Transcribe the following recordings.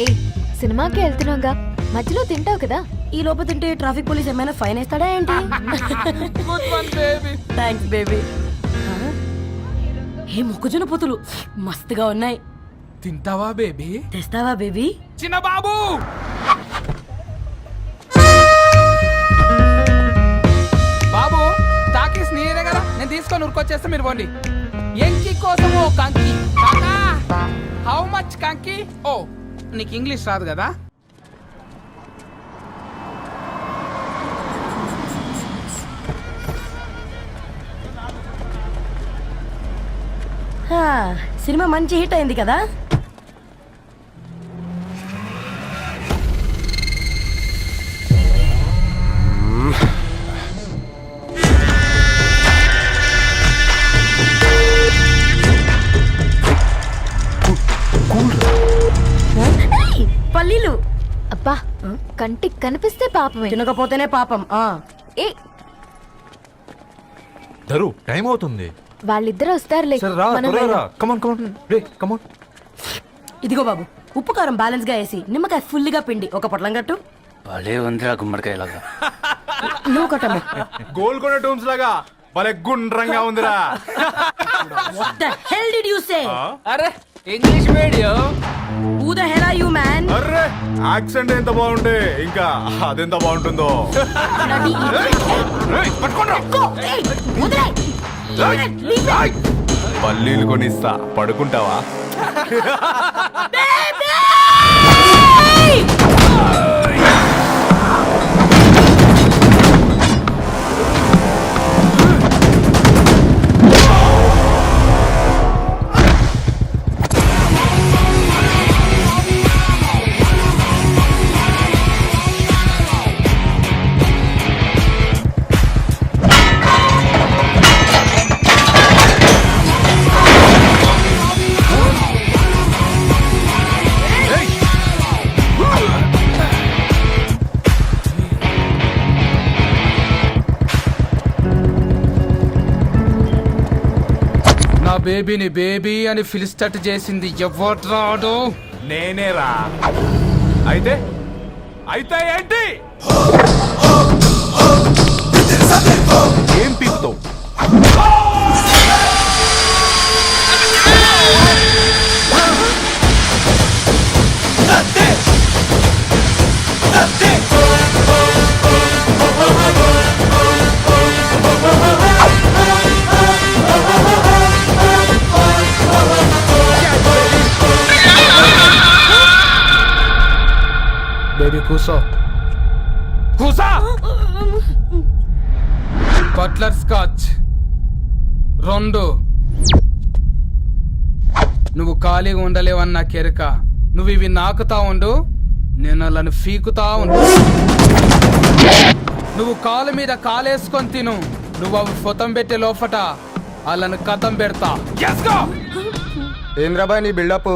ఏ సినిమాకి వెళ్తున్నాగా మధ్యలో తింటావు కదా. ఈ లోపు తింటే ట్రాఫిక్ పోలీస్ ఏమైనా ఫైన్ వేస్తాడా ఏంటి? Thanks baby. ఏ మొక్కజొన్న పొతులు మస్తుగా ఉన్నాయి. తింటావా బేబీ? తెస్తావా బేబీ? చిన్న బాబు బాబు టాకీస్ నీదే కదా, నేను తీసుకొని ఉరికొచ్చేస్తే మీరు పోండి. ఎంకి కోసం ఓ కంకి. కాకా హౌ మచ్ కంకి? ఓ నీకు ఇంగ్లీష్ రాదు కదా. సినిమా మంచి హిట్ అయింది కదా. పల్లీలు అబ్బా కంటికి కనిపిస్తే పాపమే, తినకపోతేనే పాపం. ఏ దరు టైం అవుతుంది. వాళ్ళిద్దరు వస్తారులే. మనం వెళ్దాం. ఇదిగో బాబు, ఉప్పు కారం బ్యాలెన్స్ గా వేసి నిమ్మకాయ ఫుల్ గా పిండి ఒక పొట్లం కట్టు. భలే ఉందిరా గుమ్మడికాయలాగా. నువ్వు కట్టము. గోల్కొండ టూమ్స్ లాగా భలే గుండ్రంగా ఉందిరా. What the hell did you say? అరే English medium. Who the hell are you, man? Array accent ఎంత బాగుంటే ఇంకా అదెంత బాగుంటుందో. Bloody పల్లీలు కొనిస్తా, పడుకుంటావా? నా బేబీని బేబీ అని ఫిలిస్టట్ చేసింది ఎవడ్రాడు? నేనేరా. అయితే అయితే ఏంటి? ఏం పీకుతావు? బేబీ కూసో, కూసా. Buttler scotch 2. నువ్వు ఖాళీగా ఉండలేవన్న కెరక. నువ్వు ఇవి నాకుతా ఉండు, నేను వాళ్ళని ఫీకుతా ఉండు. నువ్వు కాలు మీద కాలేసుకొని తిను. నువ్వు అవి ఫొతం పెట్టే లోపట వాళ్ళని కథం పెడతా. ఏంద్రాబాయ్ నీ బిల్డప్?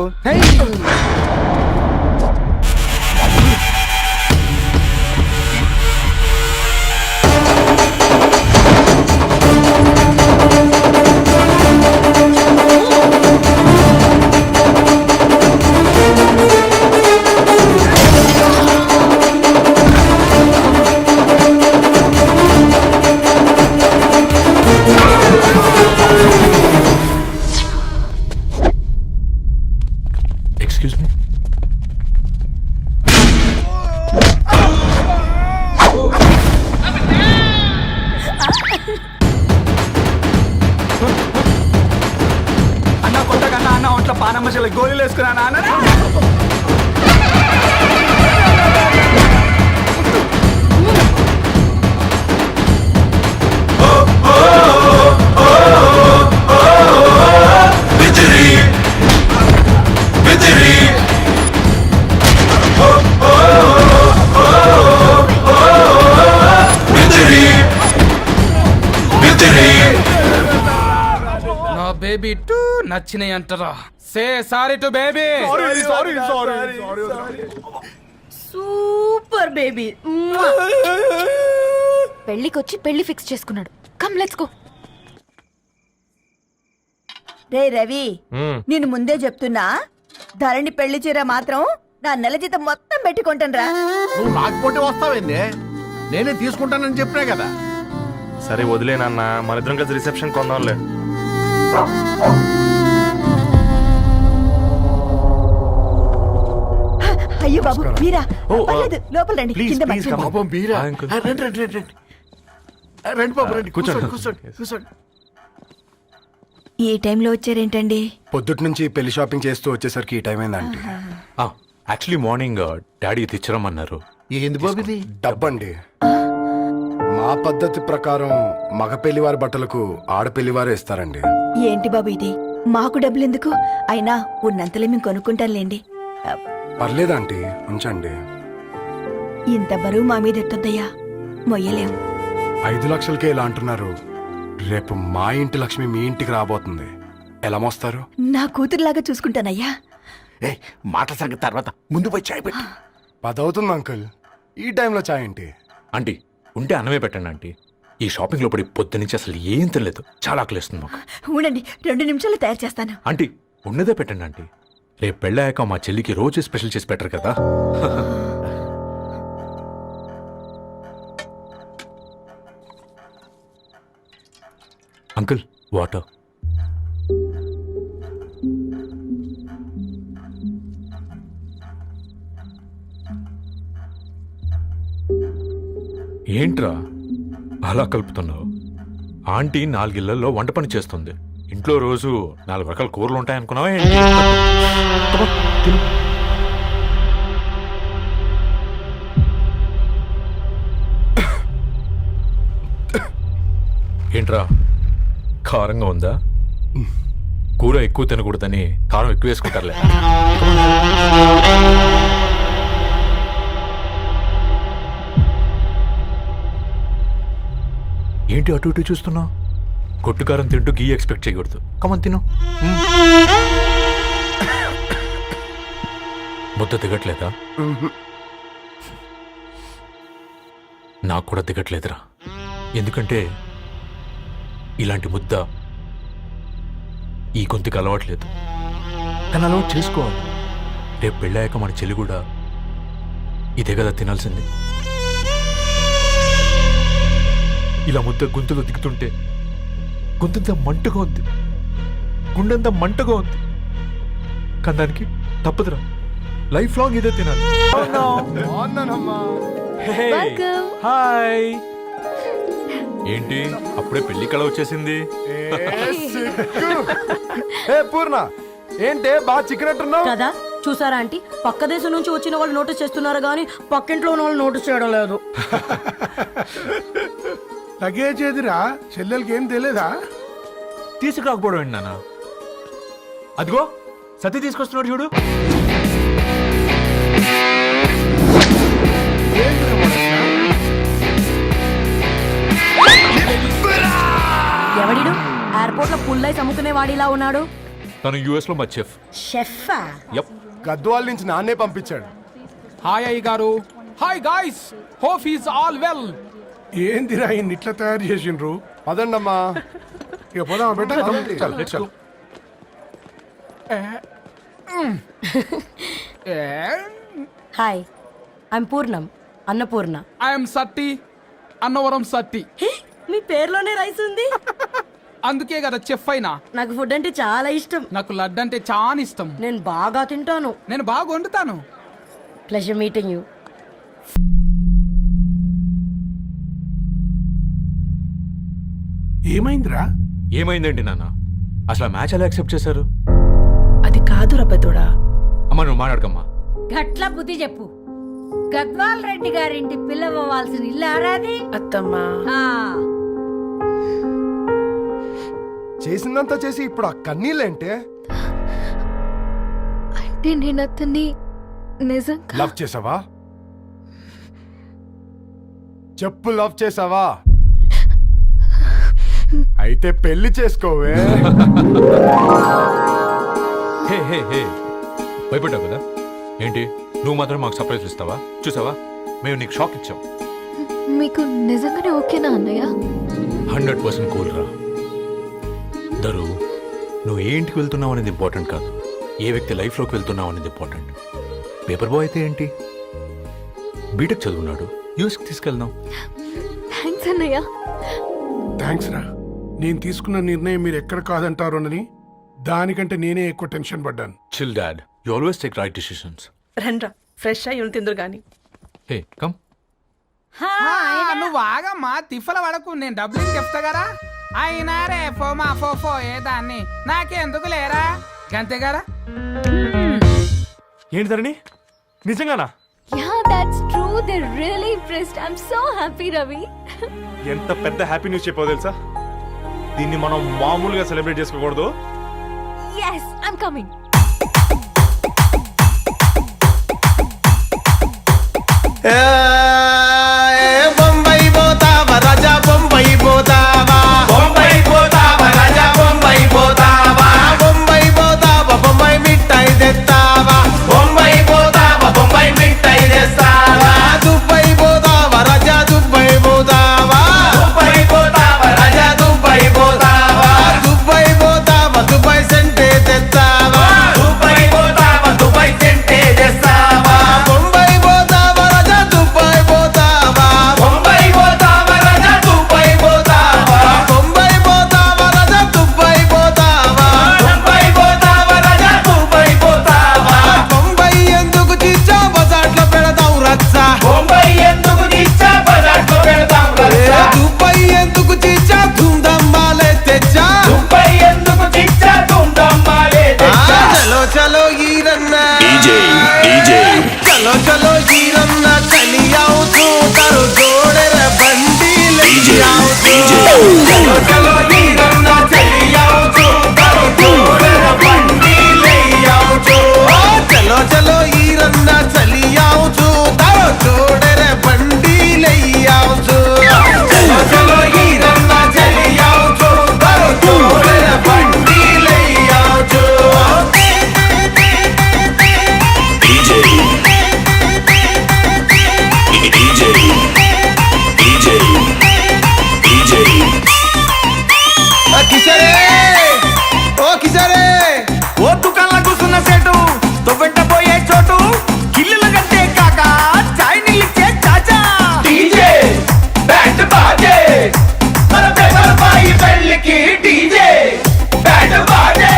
Excuse me. అన్న కొట్టగా అన్న ఒంట్లో పానమ్మశల గోళీలు వేసుకున్నా అన్న. నా బేబీ టూ నచ్చినాయి అంటారా? Say sorry to baby. Super baby. పెళ్లికొచ్చి పెళ్లి ఫిక్స్ చేసుకున్నాడు. Come let's go. రే రవి, నేను ముందే చెప్తున్నా, ధరణి పెళ్లి చీర మాత్రం నా నెల జీతం మొత్తం పెట్టుకుంటాను రా. నువ్వు నాకు పోటీ వస్తావేంది? నేనే తీసుకుంటానని చెప్పినా కదా. సరే వదిలేనన్న మన ఇద్దరం కలిసి రిసెప్షన్ కొందాంలే. అయ్యో బాబు మీరా? ఓ, పర్లేదు, లోపల రండి. ప్లీజ్, కింద ప్లీజ్, మంచం. come on. పాపం మీరా? Hi, uncle. రండి రండి రండి రండి. రండి బాబు రండి. కూర్చోండి. కూర్చోండి కూర్చోండి. ఈ టైంలో వచ్చారేంటండి? పొద్దుటి నుంచి పెళ్లి షాపింగ్ చేస్తూ వచ్చేసరికి ఈ టైం అయిందండి. యాక్చువల్లీ మార్నింగ్ డాడీ తెచ్చరమన్నారు. ఏంది బాబు ఇది? డబ్బండి. మా పద్ధతి ప్రకారం మగ పెళ్లివారి బట్టలకు ఆడపెళ్లివారే ఇస్తారండి. ఏంటి బాబు ఇది? మాకు డబ్బులు ఎందుకు? అయినా ఉన్నంతలో మేము కొనుక్కుంటాంలేండి. పర్లేదంటీ, ఉంచండి. ఇంత బరువు మా మీద ఎత్తొద్దయ్యా, మొయ్యలేం. 5 లక్షలకే ఇలా అంటున్నారు. రేపు మా ఇంటి లక్ష్మి మీ ఇంటికి రాబోతుంది. ఎలా మోస్తారు? నా కూతురులాగా చూసుకుంటానయ్యా. ఏ మాట సంగతి తర్వాత, ముందు పోయి చాయ్ పెట్టి. 10 అవుతుంది అంకుల్. ఈ టైంలో చాయ్ ఏంటి? ఆంటీ ఉంటే అన్నమే పెట్టండి ఆంటీ. ఈ షాపింగ్ లో పడి పొద్దు నుంచి అసలు ఏం తినలేదు. చాలా ఆకలిస్తుంది మాకు. ఉండండి, 2 నిమిషాలు తయారు చేస్తాను. ఆంటీ ఉన్నదే పెట్టండి ఆంటీ. రేపు పెళ్ళాక మా చెల్లికి రోజు స్పెషల్ చేసి పెట్టరు కదా. Uncle water. ఏంట్రా అలా కలుపుతున్నావు? ఆంటీ 4 ఇళ్లలో వంట పని చేస్తుంది. ఇంట్లో రోజు 4 రకాల కూరలు ఉంటాయనుకున్నావా ఏంటి? తిను. ఏంట్రా కారంగా ఉందా? కూర ఎక్కువ తినకూడదని కారం ఎక్కువ వేసుకుంటారులే. ఏంటి అటు ఇటు చూస్తున్నావు? కొట్టుకారం తింటూ గీ ఎక్స్పెక్ట్ చేయకూడదు. కమన్ తిను. ముద్ద దిగట్లేదా? నాకు కూడా దిగట్లేదురా. ఎందుకంటే ఇలాంటి ముద్ద ఈ గొంతుకి అలవాట్లేదు. కానీ అలవాటు చేసుకోవాలి. రేపు పెళ్ళాక మన చెల్లి కూడా ఇదే కదా తినాల్సింది. ఇలా ముద్ద గొంతులో దిగుతుంటే గొంతంతా మంటగా ఉంది, గుండెంతా మంటగా ఉంది. కానీ దానికి తప్పదురా, లైఫ్ లాంగ్ ఇదే తినాలి. Welcome. హాయ్. ఏంటి అప్పుడే పెళ్లి కళ వచ్చేసింది? ఏ పూర్ణ, ఏంటే బాగా చిక్కినట్టున్నావు? కదా చూసారా ఆంటీ, పక్క దేశం నుంచి వచ్చిన వాళ్ళు నోటీస్ చేస్తున్నారు కానీ పక్కింట్లో ఉన్న వాళ్ళు నోటీస్ చేయడం లేదు. లగేజ్ ఏదిరా? చెల్లెలకి ఏం తెలియదా? తీసుకురాకపోవడం ఏంటి నాన్న? అదిగో సతీ తీసుకొస్తున్నాడు చూడు. ఎవడిడు ఎయిర్పోర్ట్ లో పుల్లైస్ అమ్ముకునే వాడిలా ఉన్నాడు? తను యుఎస్ లో మా చెఫ్. షెఫా? యప్. గద్వాల నుంచి నాన్నే పంపించాడు. హాయ్ అయ్య గారు. Hi guys, hope is all well. ఏందిరా ఇన్ని ఇట్లా తయారు చేసిండ్రు? పదండమ్మా. ఇక పోదామా బెట్ట? చల్. హాయ్, ఐమ్ పూర్ణం, అన్నపూర్ణ. ఐఎమ్ సత్తి, అన్నవరం సత్తి. మీ పేరులోనే రైస్ ఉంది. అందుకే కదా చెఫ్ అయినా. నాకు ఫుడ్ అంటే చాలా ఇష్టం. నాకు లడ్డు అంటే చాలా ఇష్టం. నేను బాగా తింటాను. నేను బాగా వండుతాను. Pleasure meeting you. ఏమైందిరా? ఏమైందండి నాన్న? అసలు మ్యాచ్ ఎలా యాక్సెప్ట్ చేశారు? అది కాదు రబ్బతోడా. అమ్మ నువ్వు మాట్లాడకమ్మా. గట్ల బుద్ధి చెప్పు. గద్వాల్ రెడ్డి గారింటి పిల్లవ్వాల్సిన ఇల్లు ఆరాది. అత్తమ్మా, చేసిందంతా చేసి ఇప్పుడు ఆ కన్నీళ్ళేంటే? అంటే నేను అతన్ని నిజంగా లవ్ చేసావా? చెప్పు, లవ్ చేసావా? అయితే పెళ్లి చేసుకోవే. హే హే హే, భయపడ్డావు కదా? ఏంటి నువ్వు మాత్రం మాకు సర్ప్రైజ్ ఇస్తావా? చూసావా, మేము నీకు షాక్ ఇచ్చాం. మీకు నిజంగానే ఓకేనా అన్నయ్య? 100% కూల్ రా. దరు, నువ్వు ఏ ఇంటికి వెళ్తున్నావు అనేది ఇంపార్టెంట్ కాదు, ఏ వ్యక్తి లైఫ్లోకి వెళ్తున్నావు అనేది ఇంపార్టెంట్. పేపర్ బాయ్ అయితే ఏంటి, బీటెక్ చదువున్నాడు, యూఎస్కి తీసుకెళ్దాం. థ్యాంక్స్ అన్నయ్య. థ్యాంక్స్ రా. నేను తీసుకున్న నిర్ణయం మీరు ఎక్కడ కాదంటారోనని దానికంటే నేనే ఎక్కువ టెన్షన్ పడ్డాను. Chill dad, you always take right decisions. రండ్రా ఫ్రెష్ అయ్యి ఉండి తిందురు గాని. Hey come. నువ్వు ఆగమ్మా, తిఫల పడకు, నేను డబ్బులు చెప్తా కదా. అయినా రే ఫో ఏదాన్ని నాకెందుకు లేరా గంతే కదా. ఏంటి ధరణి, నిజంగానా? Yeah, that's true. They're really impressed. I'm so happy, Ravi. ఎంత పెద్ద హ్యాపీ న్యూస్ చెప్పావు తెలుసా? దీన్ని మనం మామూలుగా సెలబ్రేట్ చేసుకోకూడదు. Yes, I'm coming. బొంబాయి పోతావా రాజా, బొంబాయి పోతావా, బొంబాయి పోతావా రాజా, బొంబాయి పోతావా, బొంబాయి పోతావా, బొంబాయి మిఠాయి తెస్తావా, బొంబాయి పోతావా, బొంబాయి మిఠాయి తెస్తావా, దుబాయ్ పోతావా రాజా, దుబాయ్ పోతావా, దుబాయ్ పోతావా రాజా, దుబాయ్ పోతావా, దుబాయ్ పోతావా, దుబాయ్ సెంటే తెస్తావా, దుబాయ్ పోతావా, దుబాయ్ సెంటే తెస్తావా, బొంబాయి పోతావా రాజా, దుబాయ్ పోతావా, బొంబాయి పోతావా రాజా, దుబాయ్ పోతావా, బొంబాయి పోతావా రాజా, దుబాయ్ పోతావా, బొంబాయి పోతావా రాజా, దుబాయ్ పోతావా, బొంబాయి ఎందుకు చిచ్చా బజార్లో పెడతాం రచ్చ, బొంబాయి ఎందుకు చిచ్చా బజార్లో పెడతాం రచ్చ, దుబాయ్ ఎందుకు చిచ్చా ధూమ్ధామాలే తెచ్చా, దుబాయ్ ఎందుకు చిచ్చా ధూమ్ధామాలే తెచ్చా, చలో చలో ఈరన్నా చలో చలో ఈరన్నా చలియావు చూతారు జోడెర బండి లెయ్యావు చలో చలో ఈరన్నా చలియావు చూతారు జోడెర బండి లెయ్యావు చలో చలో ఈరన్నా చలియావు చూతారు జోడెర బండి లెయ్యావు చలో చలో ఈరన్నా చలియావు చూతారు జోడెర బండి లెయ్యావు కిసరే ఓ కిసరే ఓ దుకాణంలో కూర్చున్న సేటు తొవ్వెంట పోయే చోటు కిల్లుల కంటే కాక చాయ్ నీళ్ళిచ్చే చాచా డీజే బ్యాండ్ బాజే మన పేపర్ బాయి పెళ్ళికి డీజే బ్యాండ్ బాజే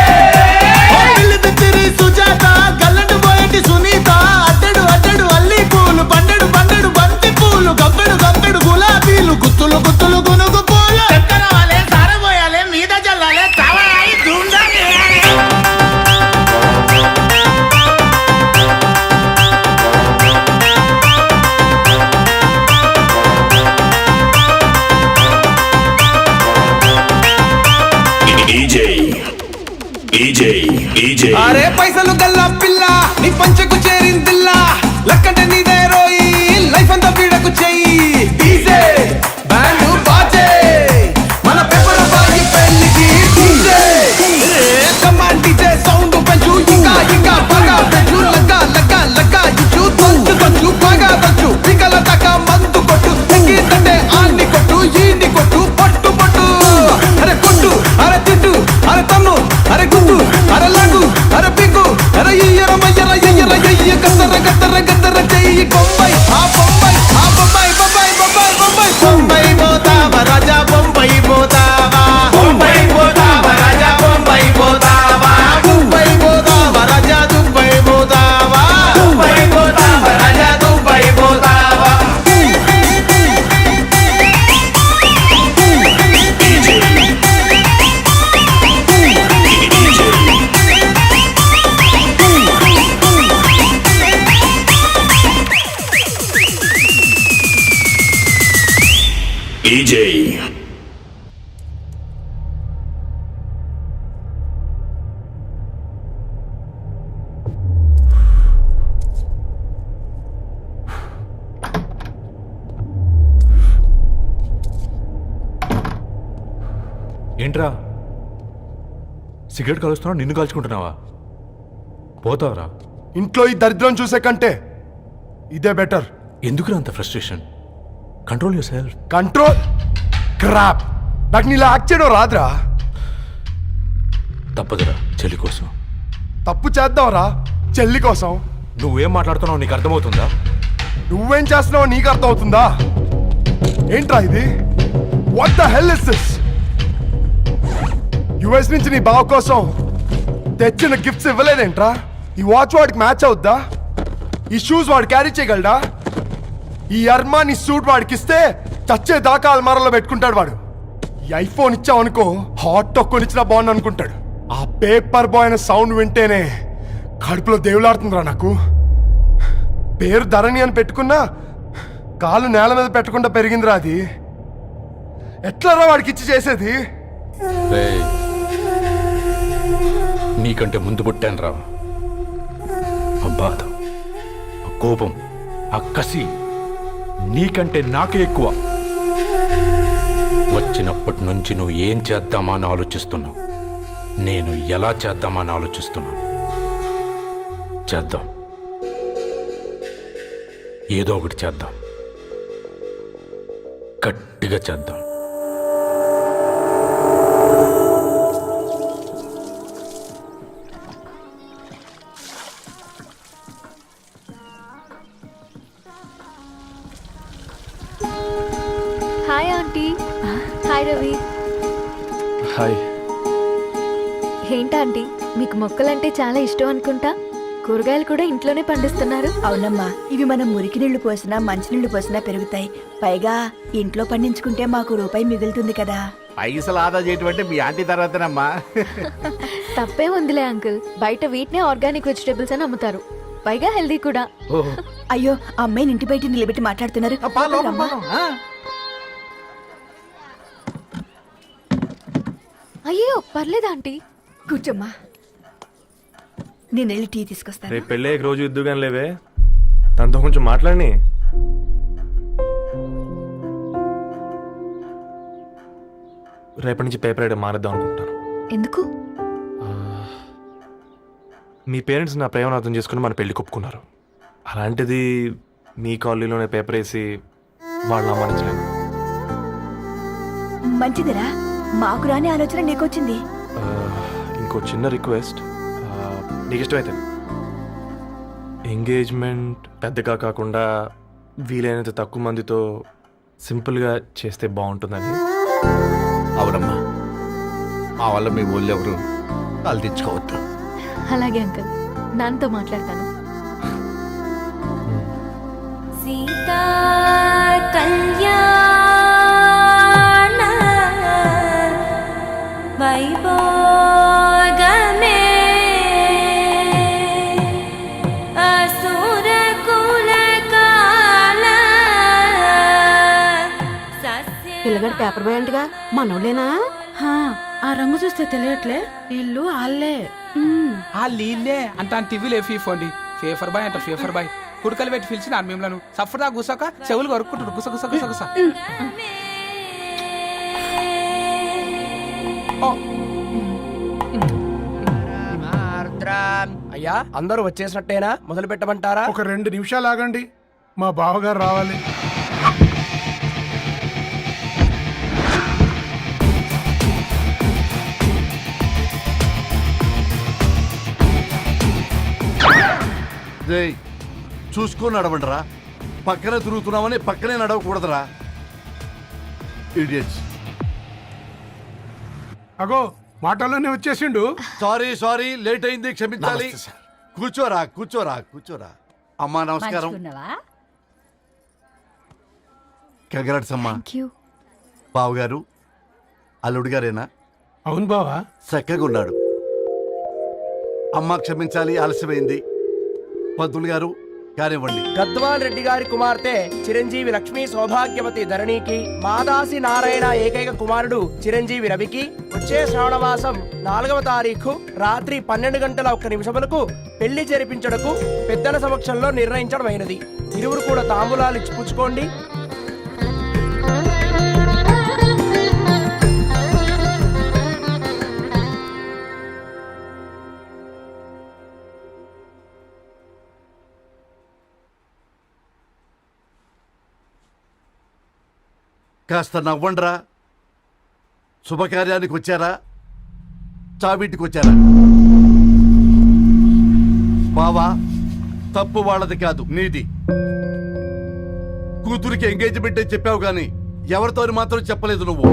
ఇల్లు తెచ్చిరి సుజాత గల్లడు పోయేటి సునీత అడ్డడు అడ్డడు అల్లి పూలు బండెడు బండెడు బంతి పూలు గబ్బెడు గబ్బెడు గులాబీలు గుత్తులు గుత్తులు గునుగు పూలు చక్కర వాలే సారబోయాలే మీద జల్లాలే చావరాయి ధూమ్ధామే అరే పైసలు గల్లా పిల్ల నీ పంచకు చేరిందిల్లా లక్కంటే నీదే రోయి లైఫ్ అంతా పీడకు చెయ్యి డీజే బ్యాండ్ బాజే మన పేపర్ బాయి పెళ్ళికి డీజే కమాండ్ డీజే సౌండ్ పెంచు ఇంకా ఇంకా బాగా పెంచు లగ్గా లగ్గా లగ్గా ఇచ్చు దంచు దంచు బాగా దంచు పికల దాకా మందు కొట్టు ఎక్కిందంటే ఆన్ని కొట్టు ఈన్ని కొట్టు పట్టు పట్టు అరే కొట్టు అరే తిట్టు అరే తన్ను అరే గుండు అరే లాగు అరే పిగ్గు అరే ఇయ్యర మయ్యర ఎయ్యర ఎయ్య గద్దర గద్దర గద్దర చెయ్యి బొంబాయి ఆ బొంబాయి ఆ బొంబాయి బొంబాయి బొంబాయి బొంబాయి బొంబాయి పోతావా రాజా, బొంబాయి పోతావా, బొంబాయి పోతావా రాజా, బొంబాయి పోతావా, దుబాయ్ పోతావా రాజా, దుబాయ్ పోతావా, దుబాయ్ పోతావా రాజా, దుబాయ్ పోతావా. ఏంట్రా, సిగరెట్ కాలుస్తున్నావు, నిన్ను కాల్చుకుంటున్నావా? పోతావరా? ఇంట్లో ఈ దరిద్రం చూసే కంటే ఇదే బెటర్. ఎందుకురా అంత frustration? Control your self. Control crap. నాకు నీలా యాక్ట్ చేయడం రాదురా. తప్పదురా, చెల్లి కోసం. తప్పు చేద్దాంరా చెల్లి కోసం. నువ్వేం మాట్లాడుతున్నావు నీకు అర్థమవుతుందా? నువ్వేం చేస్తున్నావో నీకు అర్థమవుతుందా? ఏంట్రా ఇది? What the hell is this? US నుంచి నీ బావ కోసం తెచ్చిన గిఫ్ట్స్ ఇవ్వలేదేంట్రా? ఈ వాచ్ వాడికి మ్యాచ్ అవుద్దా? ఈ షూస్ వాడు క్యారీ చేయగలడా? ఈ అర్మాని సూట్ వాడికి ఇస్తే చచ్చే దాకా అల్మారాలో పెట్టుకుంటాడు వాడు. ఈ ఐఫోన్ ఇచ్చావనుకో హాట్ టొక్కని ఇచ్చినా బాగుంది అనుకుంటాడు. ఆ పేపర్ బాయ్ అనే సౌండ్ వింటేనే కడుపులో దేవులాడుతుందిరా నాకు. పేరు ధరణి అని పెట్టుకున్నా కాలు నేల మీద పెట్టకుండా పెరిగిందిరా అది. ఎట్లరా వాడికి ఇచ్చి చేసేది? నీకంటే ముందు పుట్టాను రా. ఆ బాధ, ఆ కోపం, ఆ కసి నీకంటే నాకే ఎక్కువ. వచ్చినప్పటి నుంచి నువ్వు ఏం చేద్దామా అని ఆలోచిస్తున్నావు, నేను ఎలా చేద్దామా అని ఆలోచిస్తున్నాను. చేద్దాం, ఏదో ఒకటి చేద్దాం, గట్టిగా చేద్దాం. Hi aunty. Hi Ravi. Hi. ఏంటంటీ మీకు మొక్కలంటే చాలా ఇష్టం అనుకుంటా. కూరగాయలు కూడా ఇంట్లోనే పండిస్తున్నారు. అవునమ్మా, ఇవి మనం మురికి నీళ్లు పోసినా మంచినీళ్లు పోసినా పెరుగుతాయి. పైగా ఇంట్లో పండించుకుంటే మాకు రూపాయి మిగులుతుంది కదా. పైసలు ఆదా చేయటం మీ ఆంటీ తర్వాతనమ్మా. తప్పే ఉందిలే అంకుల్, బయట వీటినే ఆర్గానిక్ వెజిటేబుల్స్ అని అమ్ముతారు, పైగా హెల్దీ కూడా. అయ్యో, ఆ అమ్మాయిని ఇంటి బయట నిలబెట్టి మాట్లాడుతున్నారు. రమ్మా. అయ్యో పర్లేదు ఆంటీ. కూర్చోమ్మా, నేను వెళ్ళి టీ తీసుకొస్తాను. రేపు పెళ్ళే రోజు ఇద్దుగాని లేవే, తనతో కొంచెం మాట్లాడి. రేపటి నుంచి పేపర్ రైడ్ మానేద్దాం అనుకుంటాను. ఎందుకు? మీ పేరెంట్స్ నా ప్రేమను అర్థం చేసుకుని మన పెళ్లి ఒప్పుకున్నారు. అలాంటిది మీ కాలనీలోనే పేపర్ వేసి వాళ్ళని అవమానించలేను. మంచిదిరా, మాకు రాని ఆలోచన నీకొచ్చింది. ఇంకో చిన్న రిక్వెస్ట్, నీకు ఇష్టమైతే ఎంగేజ్మెంట్ పెద్దగా కాకుండా వీలైనంత తక్కువ మందితో సింపుల్గా చేస్తే బాగుంటుందని. అవునమ్మా, మా వల్ల మీ ఊళ్ళో ఎవరు వాళ్ళు తెచ్చుకోవద్దు. అలాగే అంకుల్, నాన్నతో మాట్లాడతాను. సీతా కళ్యాణ వైభోగమే అసుర కులకాల పిల్లగాడు పేపర్ బాయ్ అంటగా మనోళ్ళేనా? ఆ రంగు చూస్తే తెలియట్లే, ఇల్లు ఆళ్ళే. ఆ లీల్లే అంత టీవీలో ఫీఫోండి. ఫేఫర్ బాయ్ అంట, ఫేఫర్ బాయ్. కుడుకలు పెట్టి పిలిచిన మిమ్మల్ని సఫర్దా గుసక చెవులు కొరుక్కుంటారు. గుస గుస గుస గుస. అయ్యా, అందరూ వచ్చేసినట్టేనా? మొదలు పెట్టమంటారా? ఒక 2 నిమిషాలు ఆగండి, మా బావగారు రావాలి. చూసుకొని నడవండిరా. పక్కనే తిరుగుతున్నామని పక్కనే నడవకూడదురా. ఇడియట్స్. అగో మాటల్లోనే వచ్చేసిండు. సారీ లేట్ అయింది, క్షమించాలి. కూర్చోరా కూర్చోరా కూర్చోరా. అమ్మా నమస్కారం. కంగ్రాట్స్ అమ్మా. బావగారు అల్లుడు గారేనా? అవును బావా. చక్కగా ఉన్నాడు. అమ్మ క్షమించాలి, ఆలస్యమైంది. పంతులు గారు కానివ్వండి. గద్వాల్ రెడ్డి గారి కుమార్తె చిరంజీవి లక్ష్మీ సౌభాగ్యవతి ధరణికి, మాదాసి నారాయణ ఏకైక కుమారుడు చిరంజీవి రవికి వచ్చే శ్రావణమాసం 4వ తారీఖు రాత్రి 12:01 పెళ్లి జరిపించడకు పెద్దల సమక్షంలో నిర్ణయించడమైనది. ఇరువురు కూడా తాంబూలాలు ఇచ్చి పుచ్చుకోండి. కాస్త నవ్వండ్రా. శుభకార్యానికి వచ్చారా, చావింటికి వచ్చారా? బావా తప్పు వాళ్ళది కాదు నీది. కూతురికి ఎంగేజ్మెంట్ అని చెప్పావు గాని ఎవరితో మాత్రం చెప్పలేదు నువ్వు.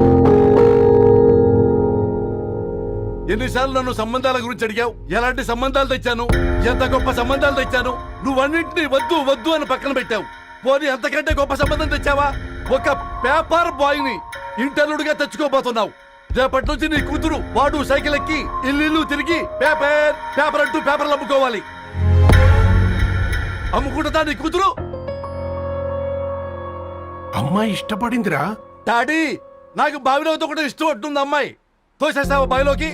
ఎన్నిసార్లు నన్ను సంబంధాల గురించి అడిగావు? ఎలాంటి సంబంధాలు తెచ్చాను, ఎంత గొప్ప సంబంధాలు తెచ్చాను. నువ్వన్నింటినీ వద్దు వద్దు అని పక్కన పెట్టావు. పోనీ అంతకంటే గొప్ప సంబంధం తెచ్చావా? ఒక పేపర్ బాయ్ ని ఇంటర్లుడిగా తెచ్చుకోబోతున్నావు. రేపటి నుంచి నీ కూతురు వాడు సైకిల్ ఎక్కి ఇల్లు తిరిగి పేపర్ పేపర్ అంటూ పేపర్లు అమ్ముకోవాలి. అమ్ముకుంటుందా నీ కూతురు? అమ్మాయి ఇష్టపడిందిరా. డాడీ, నాకు బావిలోతో కూడా ఇష్టం అంటుంది అమ్మాయి. తోసేస్తావా బావిలోకి?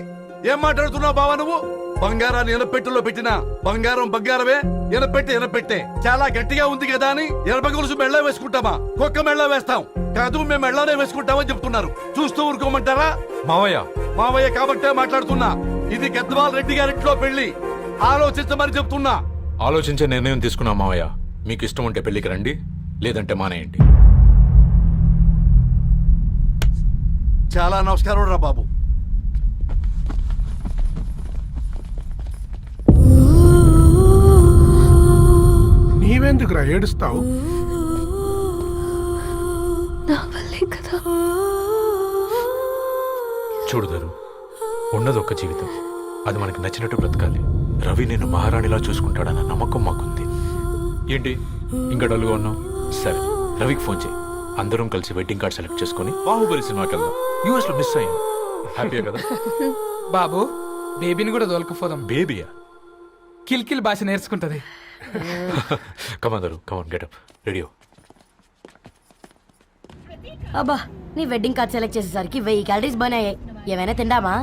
ఏం మాట్లాడుతున్నావు బావా నువ్వు? బంగారాన్ని ఎనపెట్టులో పెట్టినా బంగారం బంగారమే, ఎనపెట్టే చాలా గట్టిగా ఉంది కదా అని ఎనప గొలుసు మెళ్ళ వేసుకుంటామా? కుక్క మెళ్ళ వేస్తాం కాదు, మేము మెళ్ళనే వేసుకుంటామని చెప్తున్నారు. చూస్తూ ఊరుకోమంటారా? మావయ్య మావయ్య కాబట్టే మాట్లాడుతున్నా. ఇది గద్వాల్ రెడ్డి గారింట్లో పెళ్లి. ఆలోచించమని చెప్తున్నా. ఆలోచించే నిర్ణయం తీసుకున్నా మావయ్య. మీకు ఇష్టం ఉంటే పెళ్లికి రండి, లేదంటే మానేయండి. చాలా నమస్కారం రా బాబు. నీవెందుకురా ఏడుస్తావు? నా వల్లే కదా. చూడుదారు, ఉన్నది ఒక్క జీవితం, అది మనకి నచ్చినట్టు బ్రతకాలి. రవి నేను మహారాణిలా చూసుకుంటాడన్న నమ్మకం మాకుంది. ఏంటి ఇంకా డల్గా ఉన్నావు? సరే, రవికి ఫోన్ చేయి. అందరం కలిసి వెడ్డింగ్ కార్డ్ సెలెక్ట్ చేసుకుని బాహుబలి సినిమాకి వెళ్దాం. యూఎస్ లో మిస్ అయ్యాం. హ్యాపీయా కదా? బాబు, బేబీని కూడా దొలకపోదాం. బేబీయా? కిల్కిల్ భాష నేర్చుకుంటది. కమాందరు, కమాన్ గెటప్ రెడీ. అబ్బా, నీ వెడ్డింగ్ కార్డ్ సెలెక్ట్ చేసేసరికి 1000 క్యాలరీస్ బర్న్ అయ్యాయి. ఏమైనా తిండామా?